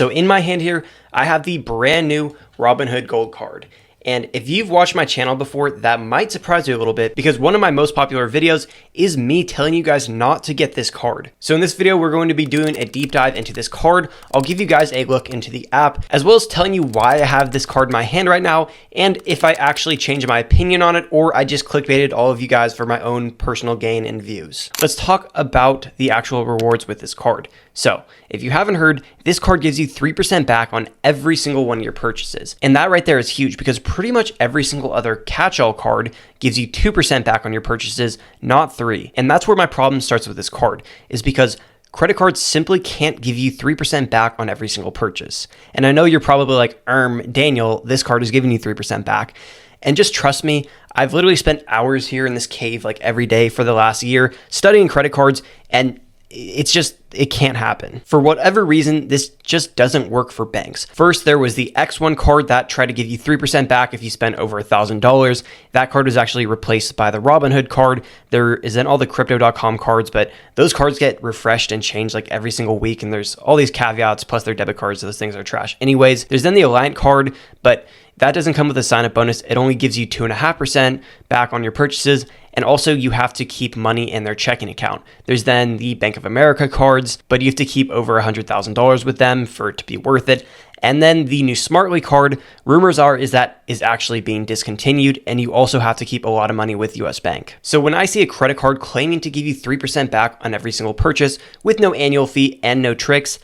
So in my hand here, I have the brand new Robinhood Gold card. And if you've watched my channel before, that might surprise you a little bit because one of my most popular videos is me telling you guys not to get this card. So in this video, we're going to be doing a deep dive into this card. I'll give you guys a look into the app, as well as telling you why I have this card in my hand right now, and if I actually changed my opinion on it, or I just clickbaited all of you guys for my own personal gain and views. Let's talk about the actual rewards with this card. So if you haven't heard, this card gives you 3% back on every single one of your purchases. And that right there is huge because pretty much every single other catch-all card gives you 2% back on your purchases, not 3. And that's where my problem starts with this card, is because credit cards simply can't give you 3% back on every single purchase. And I know you're probably like, Daniel, this card is giving you 3% back. And just trust me, I've literally spent hours here in this cave like every day for the last year studying credit cards, and it can't happen. For whatever reason, this just doesn't work for banks. First, there was the X1 card that tried to give you 3% back if you spent over $1,000. That card was actually replaced by the Robinhood card. There is then all the crypto.com cards, but those cards get refreshed and changed like every single week. And there's all these caveats, plus their debit cards. So those things are trash. Anyways, there's then the Alliant card, but that doesn't come with a sign-up bonus. It only gives you 2.5% back on your purchases. And also you have to keep money in their checking account. There's then the Bank of America cards, but you have to keep over $100,000 with them for it to be worth it. And then the new Smartly card, rumors are that is actually being discontinued, and you also have to keep a lot of money with US Bank. So when I see a credit card claiming to give you 3% back on every single purchase with no annual fee and no tricks,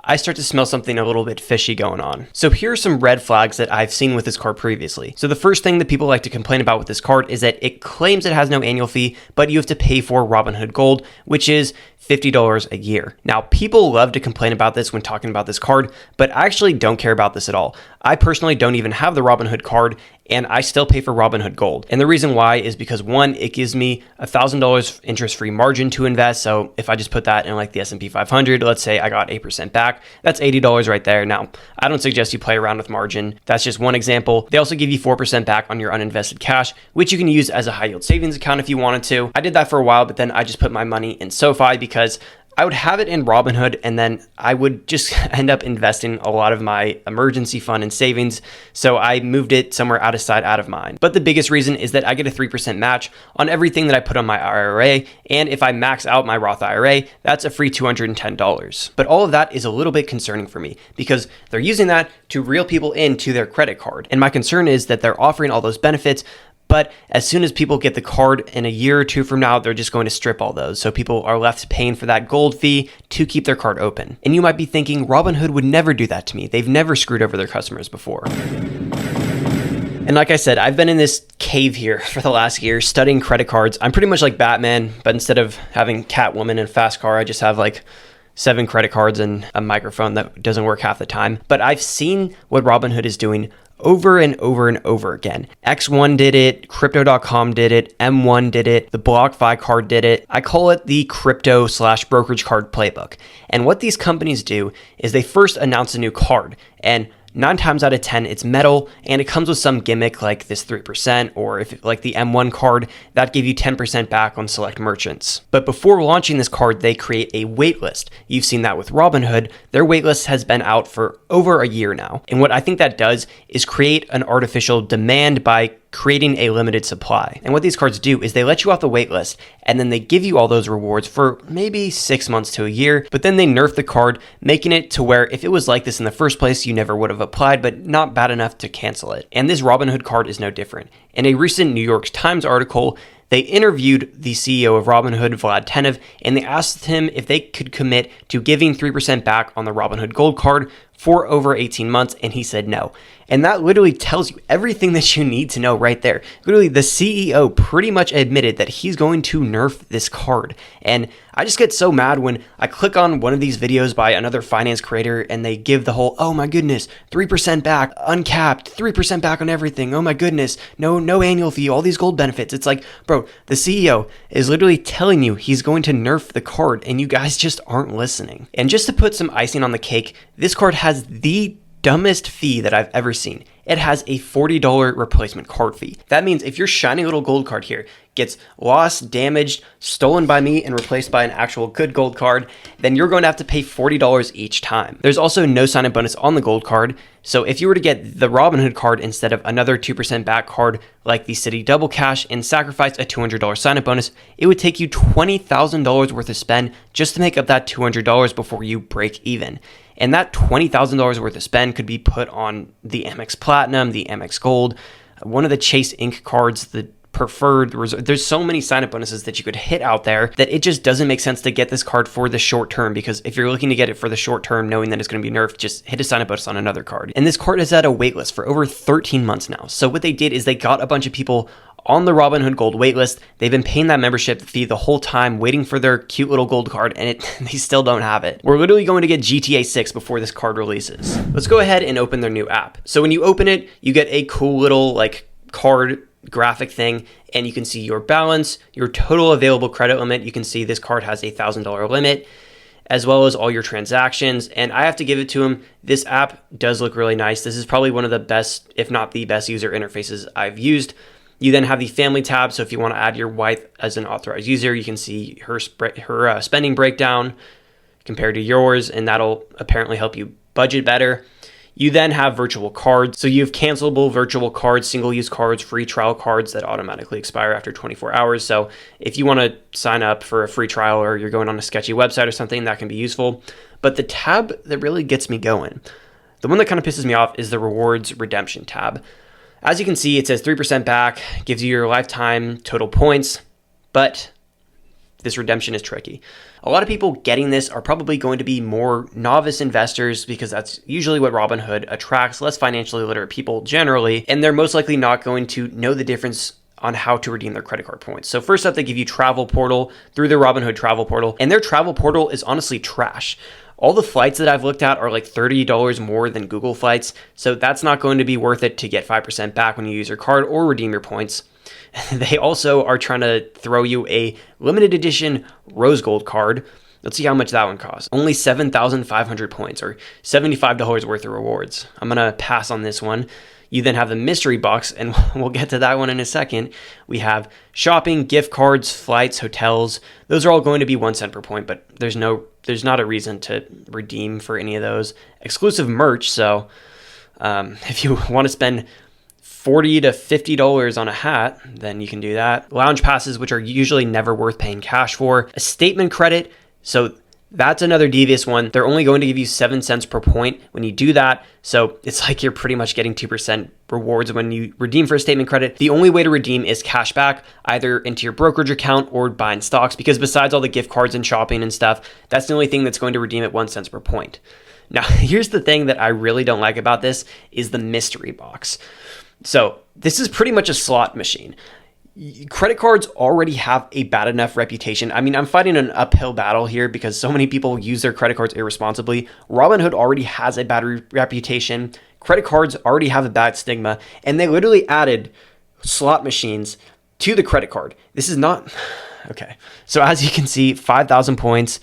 I start to smell something a little bit fishy going on. So here are some red flags that I've seen with this card previously. So the first thing that people like to complain about with this card is that it claims it has no annual fee, but you have to pay for Robinhood Gold, which is $50 a year. Now, people love to complain about this when talking about this card, but I actually don't care about this at all. I personally don't even have the Robinhood card, and I still pay for Robinhood Gold. And the reason why is because, one, it gives me $1,000 interest-free margin to invest. So if I just put that in like the S&P 500, let's say I got 8% back, that's $80 right there. Now, I don't suggest you play around with margin. That's just one example. They also give you 4% back on your uninvested cash, which you can use as a high-yield savings account if you wanted to. I did that for a while, but then I just put my money in SoFi because I would have it in Robinhood, and then I would just end up investing a lot of my emergency fund and savings. So I moved it somewhere out of sight, out of mind. But the biggest reason is that I get a 3% match on everything that I put on my IRA. And if I max out my Roth IRA, that's a free $210. But all of that is a little bit concerning for me because they're using that to reel people into their credit card. And my concern is that they're offering all those benefits, but as soon as people get the card in a year or two from now, they're just going to strip all those. So people are left paying for that gold fee to keep their card open. And you might be thinking, Robinhood would never do that to me. They've never screwed over their customers before. And like I said, I've been in this cave here for the last year studying credit cards. I'm pretty much like Batman, but instead of having Catwoman and a fast car, I just have like 7 credit cards and a microphone that doesn't work half the time. But I've seen what Robinhood is doing over and over and over again. X1 did it, crypto.com did it, M1 did it, the BlockFi card did it. I call it the crypto/brokerage card playbook. And what these companies do is they first announce a new card, and 9 times out of 10, it's metal, and it comes with some gimmick like this 3%, or if like the M1 card, that gave you 10% back on select merchants. But before launching this card, they create a wait list. You've seen that with Robinhood. Their wait list has been out for over a year now. And what I think that does is create an artificial demand by creating a limited supply. And what these cards do is they let you off the wait list, and then they give you all those rewards for maybe 6 months to a year, but then they nerf the card, making it to where if it was like this in the first place, you never would have applied, but not bad enough to cancel it. And this Robinhood card is no different. In a recent New York Times article, they interviewed the CEO of Robinhood, Vlad Tenev, and they asked him if they could commit to giving 3% back on the Robinhood Gold card for over 18 months, and he said no. And that literally tells you everything that you need to know right there. Literally, the CEO pretty much admitted that he's going to nerf this card. And I just get so mad when I click on one of these videos by another finance creator and they give the whole, oh my goodness, 3% back, uncapped, 3% back on everything. Oh my goodness, no annual fee, all these gold benefits. It's like, bro, the CEO is literally telling you he's going to nerf the card and you guys just aren't listening. And just to put some icing on the cake, this card has the dumbest fee that I've ever seen. It has a $40 replacement card fee. That means if your shiny little gold card here gets lost, damaged, stolen by me, and replaced by an actual good gold card, then you're going to have to pay $40 each time. There's also no sign-up bonus on the gold card. So if you were to get the Robinhood card instead of another 2% back card like the City Double Cash and sacrifice a $200 sign-up bonus, it would take you $20,000 worth of spend just to make up that $200 before you break even. And that $20,000 worth of spend could be put on the Amex Platinum, the Amex Gold, one of the Chase Ink cards, the preferred reserve. There's so many sign-up bonuses that you could hit out there that it just doesn't make sense to get this card for the short term, because if you're looking to get it for the short term, knowing that it's going to be nerfed, just hit a sign-up bonus on another card. And this card is at a waitlist for over 13 months now. So what they did is they got a bunch of people on the Robinhood Gold waitlist. They've been paying that membership fee the whole time, waiting for their cute little gold card, and they still don't have it. We're literally going to get GTA 6 before this card releases. Let's go ahead and open their new app. So when you open it, you get a cool little like card graphic thing, and you can see your balance, your total available credit limit. You can see this card has a $1,000 limit, as well as all your transactions. And I have to give it to them, this app does look really nice. This is probably one of the best, if not the best user interfaces I've used. You then have the family tab. So if you want to add your wife as an authorized user, you can see her spending breakdown compared to yours, and that'll apparently help you budget better. You then have virtual cards. So you have cancelable virtual cards, single-use cards, free trial cards that automatically expire after 24 hours. So if you want to sign up for a free trial, or you're going on a sketchy website or something, that can be useful. But the tab that really gets me going, the one that kind of pisses me off, is the rewards redemption tab. As you can see, it says 3% back, gives you your lifetime total points, but this redemption is tricky. A lot of people getting this are probably going to be more novice investors, because that's usually what Robinhood attracts, less financially literate people generally, and they're most likely not going to know the difference on how to redeem their credit card points. So first up, they give you Travel Portal through their Robinhood Travel Portal, and their Travel Portal is honestly trash. All the flights that I've looked at are like $30 more than Google flights, so that's not going to be worth it to get 5% back when you use your card or redeem your points. They also are trying to throw you a limited edition rose gold card. Let's see how much that one costs. Only 7,500 points, or $75 worth of rewards. I'm gonna pass on this one. You then have the mystery box, and we'll get to that one in a second. We have shopping, gift cards, flights, hotels. Those are all going to be 1 cent per point, but there's not a reason to redeem for any of those. Exclusive merch, so if you want to spend $40 to $50 on a hat, then you can do that. Lounge passes, which are usually never worth paying cash for. A statement credit, so that's another devious one. They're only going to give you 7 cents per point when you do that. So it's like you're pretty much getting 2% rewards when you redeem for a statement credit. The only way to redeem is cash back, either into your brokerage account or buying stocks, because besides all the gift cards and shopping and stuff, that's the only thing that's going to redeem at 1 cent per point. Now, here's the thing that I really don't like about this is the mystery box. So this is pretty much a slot machine. Credit cards already have a bad enough reputation. I mean, I'm fighting an uphill battle here because so many people use their credit cards irresponsibly. Robinhood already has a bad reputation. Credit cards already have a bad stigma, and they literally added slot machines to the credit card. This is not okay. So as you can see, 5,000 points,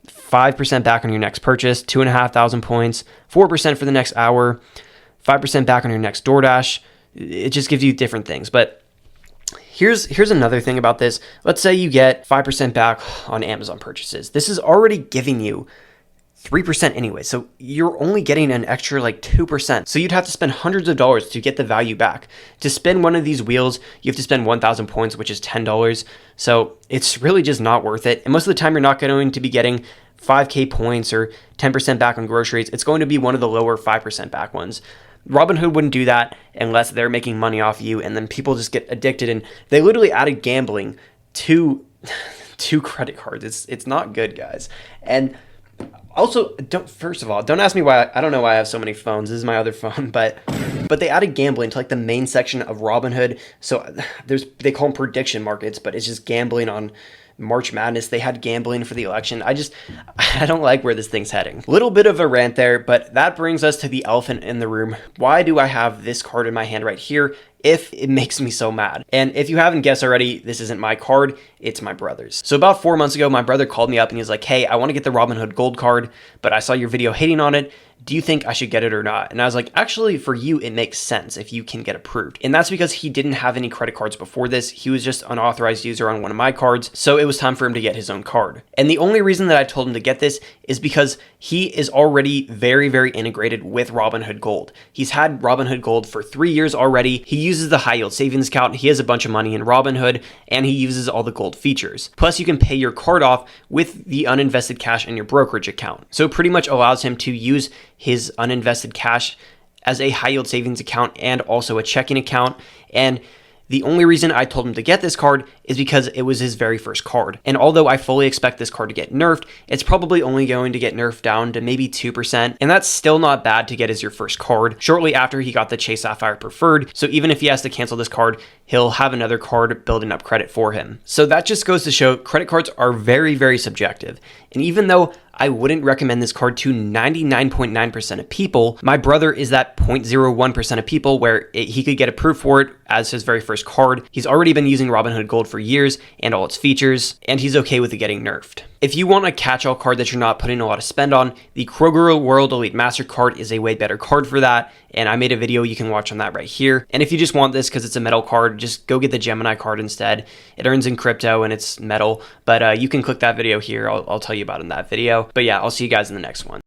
5% back on your next purchase, 2,500 points, 4% for the next hour, 5% back on your next DoorDash. It just gives you different things. But here's another thing about this. Let's say you get 5% back on Amazon purchases. This is already giving you 3% anyway. So you're only getting an extra like 2%. So you'd have to spend hundreds of dollars to get the value back. To spin one of these wheels, you have to spend 1,000 points, which is $10. So it's really just not worth it. And most of the time you're not going to be getting 5K points or 10% back on groceries. It's going to be one of the lower 5% back ones. Robinhood wouldn't do that unless they're making money off you, and then people just get addicted, and they literally added gambling to credit cards. It's not good, guys. And also, first of all, don't ask me why. I don't know why I have so many phones. This is my other phone, but they added gambling to like the main section of Robinhood. So they call them prediction markets, but it's just gambling on March Madness. They had gambling for the election. I don't like where this thing's heading. Little bit of a rant there, but that brings us to the elephant in the room. Why do I have this card in my hand right here if it makes me so mad? And if you haven't guessed already, this isn't my card, it's my brother's. So about 4 months ago, my brother called me up and he was like, hey, I want to get the Robinhood Gold card, but I saw your video hating on it, do you think I should get it or not? And I was like, actually, for you, it makes sense if you can get approved. And that's because he didn't have any credit cards before this. He was just an authorized user on one of my cards. So it was time for him to get his own card. And the only reason that I told him to get this is because he is already very, very integrated with Robinhood Gold. He's had Robinhood Gold for 3 years already. He uses the high yield savings account. He has a bunch of money in Robinhood and he uses all the gold features. Plus you can pay your card off with the uninvested cash in your brokerage account. So it pretty much allows him to use his uninvested cash as a high yield savings account and also a checking account. And the only reason I told him to get this card is because it was his very first card. And although I fully expect this card to get nerfed, it's probably only going to get nerfed down to maybe 2%. And that's still not bad to get as your first card shortly after he got the Chase Sapphire Preferred. So even if he has to cancel this card, he'll have another card building up credit for him. So that just goes to show credit cards are very, very subjective. And even though I wouldn't recommend this card to 99.9% of people, my brother is that 0.01% of people where he could get approved for it as his very first card. He's already been using Robinhood Gold for years and all its features, and he's okay with it getting nerfed. If you want a catch-all card that you're not putting a lot of spend on, the Kroger World Elite MasterCard is a way better card for that, and I made a video you can watch on that right here. And if you just want this because it's a metal card, just go get the Gemini card instead. It earns in crypto and it's metal, but you can click that video here. I'll tell you about it in that video. But yeah, I'll see you guys in the next one.